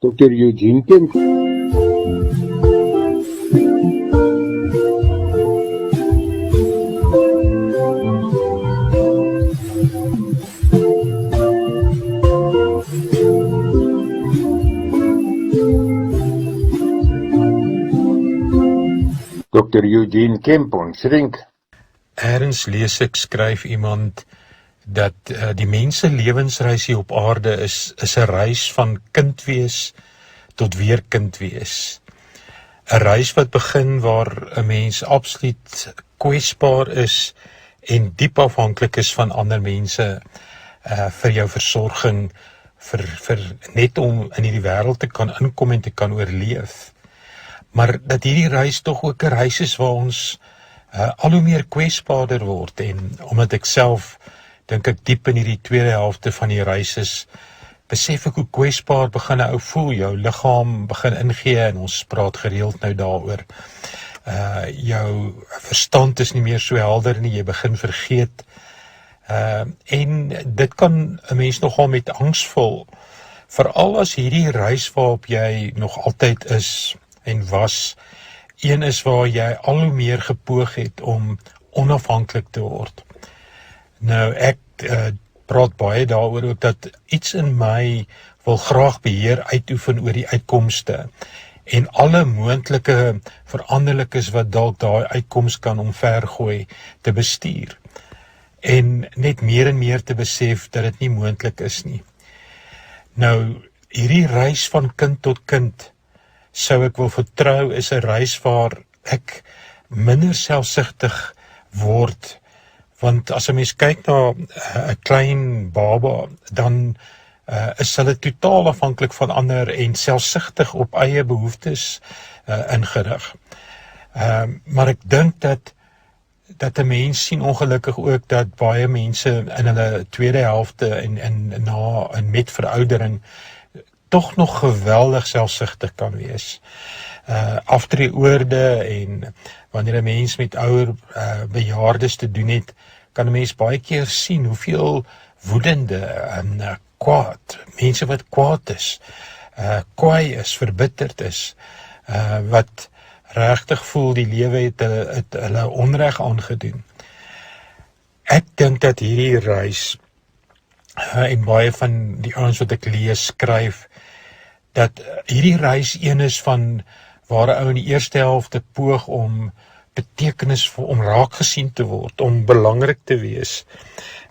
Dr. Eugene Kemp. Dr. Eugene Kemp, ons rink. Ergens lees ek, skryf iemand dat die mense lewensreis hier op aarde is 'n reis van kind wees tot weer kind wees. 'n Reis wat begin waar 'n mens absoluut kwesbaar is en diep afhanklik is van ander mense vir jou versorging, vir net om in hierdie wêreld te kan inkom en te kan oorleef. Maar dat hierdie reis tog ook 'n reis is waar ons al hoe meer kwesbaarder word, en omdat ek self dink ek diep in hierdie tweede helfte van die reis is, besef ek hoe kwesbaar begin 'n ou voel. Jou liggaam begin ingee, en ons praat gereeld nou daaroor. Jou verstand is nie meer so helder nie, jy begin vergeet. En dit kan 'n mens nogal met angs vul, veral as hierdie reis waarop jy nog altyd is en was, een is waar jy al hoe meer gepoog het om onafhanklik te word. Nou, ek praat baie daaroor ook dat iets in my wil graag beheer uitoefen oor die uitkomste en alle moontlike veranderlikes wat dalk daai uitkoms kan omvergooi te bestuur. En net meer en meer te besef dat dit nie moontlik is nie. Nou, hierdie reis van kind tot kind sou ek wil vertrou is 'n reis waar ek minder selfsugtig word, want as 'n mens kyk na 'n klein baba, dan is hulle totaal afhanklik van ander en selfsugtig op eie behoeftes ingerig. Maar ek dink dat 'n mens sien ongelukkig ook dat baie mense in hulle tweede helfte en met veroudering tog nog geweldig selfsugtig kan wees. Aftreeoorde, en wanneer 'n mens met ouer bejaardes te doen het, kan 'n mens baie keer sien hoeveel woedende en kwaad, mense wat kwaad is, kwaai is, verbitterd is, wat regtig voel die lewe het hulle onreg aangedoen. Ek dink dat hierdie reis, en baie van die ouens wat ek lees, skryf, dat hierdie reis een is van waar 'n ou in die eerste helfte poog om betekenisvol, om raak gesien te word, om belangrik te wees.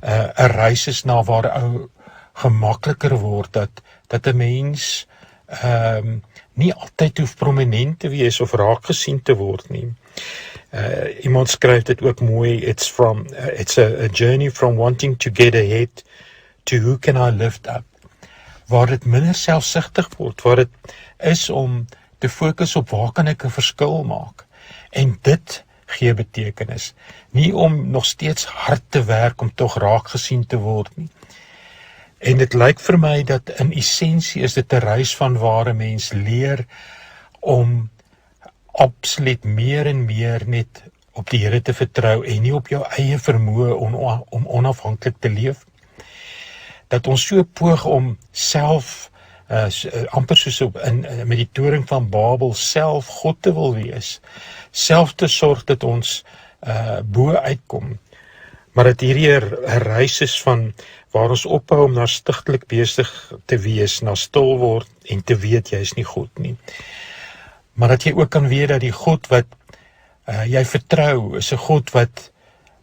'n Reis is na waar 'n ou gemakliker word, dat 'n mens nie altyd hoef prominent te wees of raak gesien te word nie. Iemand skryf dit ook mooi, it's a journey from wanting to get ahead to who can I lift up. Waar dit minder selfsugtig word, waar dit is om te fokus op waar kan ek 'n verskil maak. En dit gee betekenis. Nie om nog steeds hard te werk om tog raak gesien te word nie. En dit lyk vir my dat in essensie is dit 'n reis van waar 'n mens leer om absoluut meer en meer net op die Here te vertrou en nie op jou eie vermoë om onafhanklik te leef. Dat ons so poog om self, amper soos met die toring van Babel, self God te wil wees, self te sorg dat ons bo uitkom, maar dat hierdie 'n reis is van waar ons ophou om na stigtelik besig te wees, na stil word en te weet jy is nie God nie. Maar dat jy ook kan weet dat die God wat jy vertrou, is 'n God wat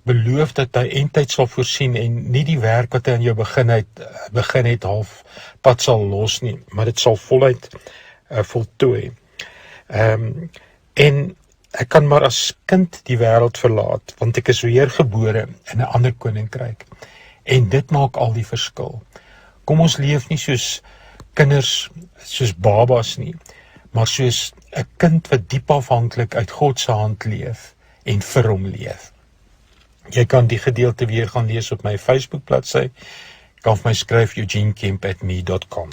beloof dat hy eindtyd sal voorsien en nie die werk wat hy aan jou begin het half pad sal los nie, maar dit sal voluit voltooi. En ek kan maar as kind die wêreld verlaat, want ek is weergebore in 'n ander koninkryk. En dit maak al die verskil. Kom ons leef nie soos kinders, soos babas nie, maar soos 'n kind wat diep afhanklik uit God se hand leef en vir hom leef. Jy kan die gedeelte weer gaan lees op my Facebook bladsy. Kan vir my skryf eugenekemp@me.com.